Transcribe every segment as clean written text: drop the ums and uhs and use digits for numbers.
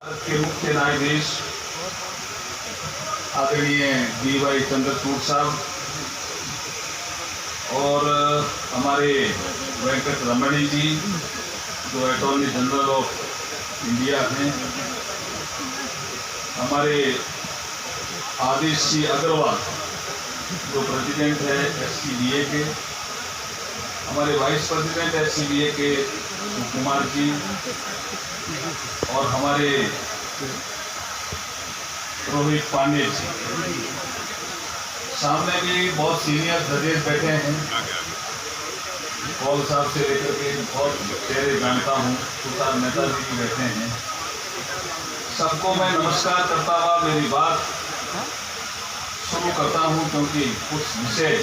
के मुख्य न्यायाधीश आदरणीय डी.वाई. चंद्रचूड़ साहब और हमारे वेंकट रमणी जी जो अटॉर्नी जनरल ऑफ इंडिया हैं, हमारे आदिश जी अग्रवाल जो प्रेसिडेंट है SCBA के, हमारे वाइस प्रेसिडेंट SCBA के कुमार जी और हमारे रोहित पांडे जी, सामने भी बहुत सीनियर जजेस बैठे हैं। कौल साहब से लेकर के बहुत चेहरे जानता हूँ, तुषार मेहता जी भी बैठे हैं। सबको मैं नमस्कार करता हुआ मेरी बात शुरू करता हूँ, क्योंकि कुछ विषय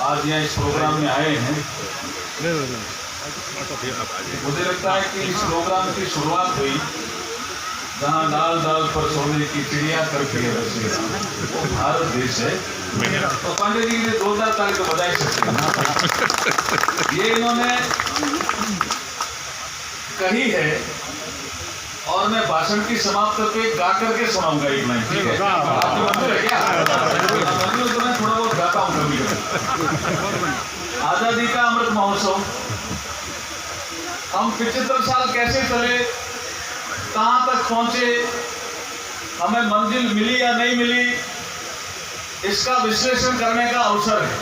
आज यहाँ इस प्रोग्राम में आए हैं। मुझे लगता है कि इस प्रोग्राम की शुरुआत हुई जहाँ डाल डाल पर सोने की चिड़िया करके बसेगा वो भारत देश है। तो पांडे जी ने 2000 तारीख को बधाई सकते हैं। ये इन्होंने कही है और मैं भाषण की समाप्त करके गा करके सुनाऊंगा एक लाइन, ठीक है? आपको मंजूर है क्या? मंजूर तो मैं थोड़ा बहुत गाता हूँ कभी कभी। आजादी का अमृत महोत्सव, हम 75 साल कैसे चले, कहां तक पहुंचे, हमें मंजिल मिली या नहीं मिली, इसका विश्लेषण करने का अवसर है।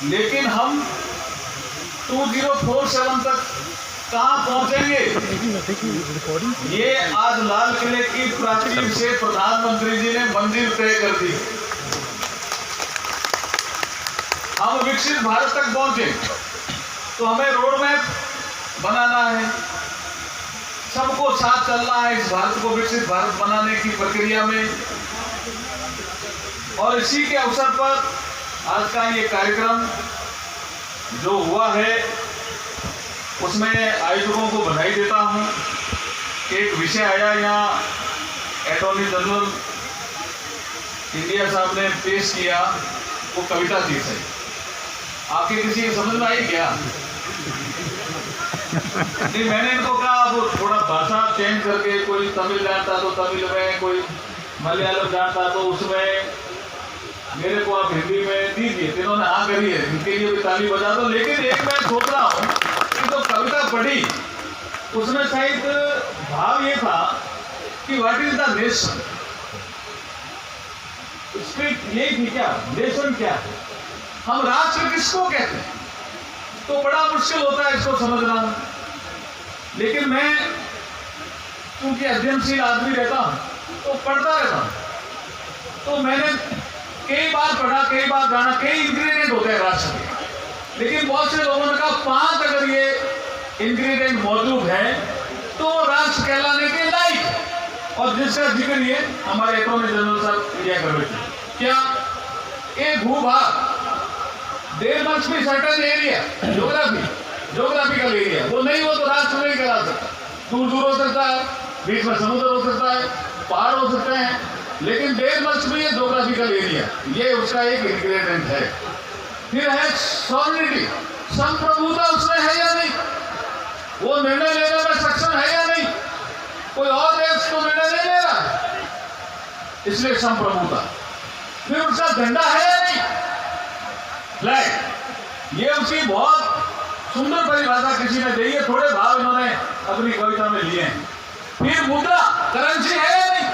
लेकिन हम 2047 तक कहां पहुंचेंगे, ये आज लाल किले की प्राचीर से प्रधानमंत्री जी ने मंजिल तय कर दी। हम विकसित भारत तक पहुंचे तो हमें रोड मैप बनाना है, सबको साथ चलना है इस भारत को विकसित भारत बनाने की प्रक्रिया में। और इसी के अवसर पर आज का ये कार्यक्रम जो हुआ है उसमें आयोजकों को बधाई देता हूं। एक विषय आया यहाँ अटॉर्नी जनरल इंडिया साहब ने पेश किया, वो कविता थी। सही आपके किसी समझ में आई क्या? नहीं, मैंने इनको कहा वो थोड़ा भाषा चेंज करके, कोई तमिल जानता तो तमिल में, कोई मलयालम जानता तो उसमें, मेरे को आप हिंदी में दीजिए। इन्होंने हाँ करी है, इनके लिए भी ताली बजा दो। लेकिन एक मैं सोच रहा हूँ कि तो कविता पढ़ी उसमें शायद भाव ये था कि what is the nation, spirit यही थी क्या? नेशन क्या है, हम राष्ट्र किसको कहते हैं? तो बड़ा मुश्किल होता है इसको समझना। लेकिन मैं क्योंकि अध्ययनशील आदमी रहता हूं तो पढ़ता रहता हूं, तो मैंने कई बार पढ़ा, कई बार जाना, कई इंग्रेडिएंट होते हैं राष्ट्र के। लेकिन बहुत से लोगों ने कहा 5 अगर ये इंग्रेडिएंट मौजूद है तो राष्ट्र कहलाने के लायक। और जिसका जिक्र ये हमारे अटॉर्नी जनरल साहब किया कर रहे थे, क्या एक भूभाग, there must be certain area, geographical area, वो नहीं हो तो राष्ट्र नहीं करा सकता। दूर दूर हो सकता है, बीच में समुद्र हो सकता है, पहाड़ हो सकते हैं, लेकिन there must be geographical area, ये उसका एक इंग्रेडिएंट है। फिर है सॉवरेनिटी, संप्रभुता उसमें है या नहीं, वो निर्णय लेने में सक्षम है या नहीं, कोई और देश तो निर्णय नहीं ले रहा है, इसलिए संप्रभुता। फिर उसका झंडा है या नहीं, फ्लैग, ये उसकी बहुत सुंदर परिभाषा किसी ने दी है, थोड़े भाव इन्होंने अपनी कविता में लिए हैं। फिर मुद्रा, करेंसी है या नहीं,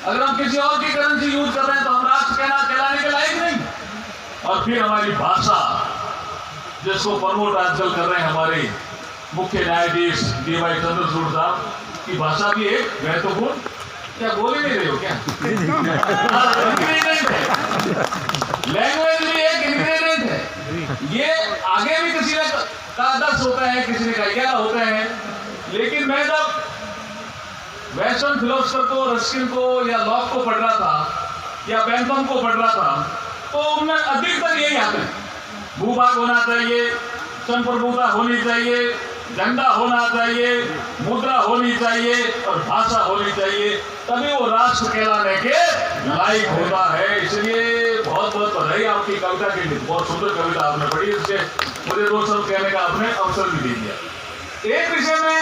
अगर हम किसी और की करेंसी यूज कर रहे हैं तो हम राष्ट्र कहलाने के लायक नहीं। और फिर हमारी भाषा, जिसको प्रमोट आजकल कर रहे हैं हमारे मुख्य न्यायाधीश डी.वाई. चंद्रचूड़ साहब, की भाषा भी एक महत्वपूर्ण, क्या बोल ही नहीं रहे हो क्या? लैंग्वेज भी एक इंग्रेडिएंट है। ये आगे भी किसी ने कहा 10 होते हैं, किसी ने कहा 11 होते हैं। लेकिन मैं जब वेस्टर्न फिलोसफर को, रस्किन को या लॉक को पढ़ रहा था या बेंथम को पढ़ रहा था तो उनमें अधिकतर यही आते हैं, भूभाग होना चाहिए, संप्रभुता होनी चाहिए, झंडा होना चाहिए, मुद्रा होनी चाहिए और भाषा होनी चाहिए, तभी वो राष्ट्र कहलाने के लायक होता है। इसलिए बहुत बहुत बधाई आपकी कविता के लिए, बहुत सुंदर कविता आपने पढ़ी, इससे मुझे 2 शब्द कहने का आपने अवसर भी दे दिया। एक विषय में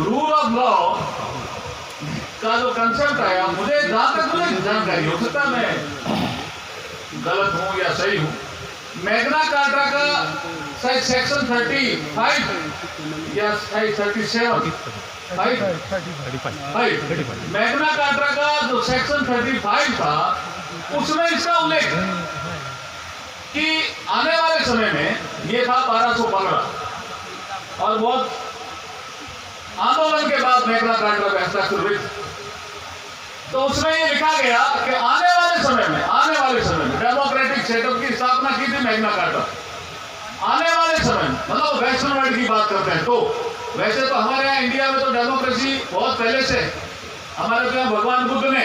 रूल ऑफ लॉ का जो कंसेप्ट आया, मुझे जहां तक मुझे जानकारी, हो सकता मैं गलत हूं या सही हूं, मैग्ना कार्टा का शायद सेक्शन 35 या 37 मैग्ना कार्टा का जो सेक्शन 35 था, उसमें इसका उल्लेख कि आने वाले समय में ये था 1215 और बहुत आंदोलन के बाद मैग्ना कार्टा का हस्ताक्षर हुई, तो उसमें ये लिखा गया कि आने वाले समय में डेमोक्रेटिक सेटअप की स्थापना की थी मैग्ना कार्टा। आने वाले समय में मतलब वेस्टर्न वर्ल्ड की बात करते हैं, तो वैसे तो हमारे यहाँ इंडिया में तो डेमोक्रेसी बहुत पहले से, हमारे तो यहाँ भगवान बुद्ध ने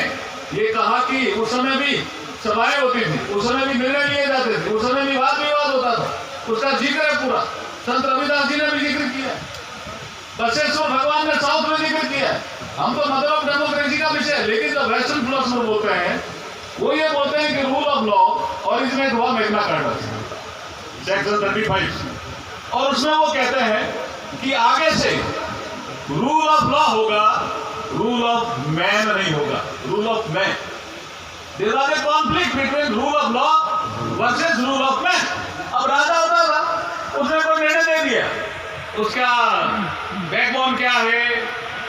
ये कहा कि उस समय भी सभाएं होती थी, उस समय भी निर्णय लिए जाते थे, उस समय भी वाद विवाद होता था, उसका जिक्र है पूरा। संत रविदास जी ने भी जिक्र किया, बसवेश्वर भगवान ने साउथ में जिक्र किया। हम तो मतलब डेमोक्रेसी का विषय, लेकिन जो वेस्टर्न फिलोसफर बोलते हैं वो ये बोलते हैं कि रूल ऑफ लॉ ओरिजिनेट हुआ मैग्ना कार्टा सेक्शन 35, और उसमें वो कहते हैं कि आगे से रूल ऑफ लॉ होगा, रूल ऑफ मैन नहीं होगा, rule of man. There was a conflict between rule of law versus rule of man. अब राजा होता था, उसने कोई निर्णय दे दिया, उसका बैकबोन क्या है,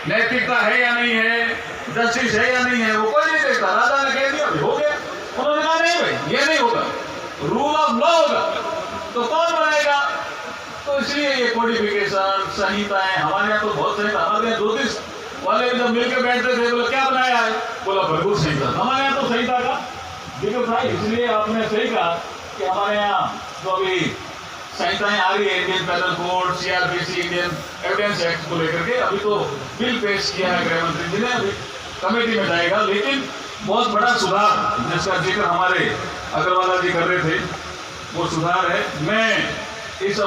नैतिकता है या नहीं है, जस्टिस है या नहीं है, वो कोई नहीं देखता। राजा ने कह दिया हो गया, उन्होंने कहा नहीं भाई ये नहीं होगा, रूल ऑफ लॉ होगा, तो कौन बनाएगा? तो इसलिए ये कोडिफिकेशन संहिताएं, हमारे यहाँ तो बहुत संहिता, हमारे यहाँ ज्योतिष वाले जब मिलकर बैठते थे, बोले क्या बनाया है, बोला भरपूर संहिता। हमारे यहाँ तो संहिता का जिक्र था, इसलिए आपने सही कहा कि हमारे यहाँ जो अभी संहिताएं आ रही है, Indian panel code, CrPC, Indian evidence act को लेकर के, अभी तो बिल पेश किया है गृह मंत्री जी ने, अभी कमेटी में जाएगा। लेकिन बहुत बड़ा सुधार जिसका जिक्र हमारे अग्रवाला जी कर रहे थे, वो सुधार है। मैं इस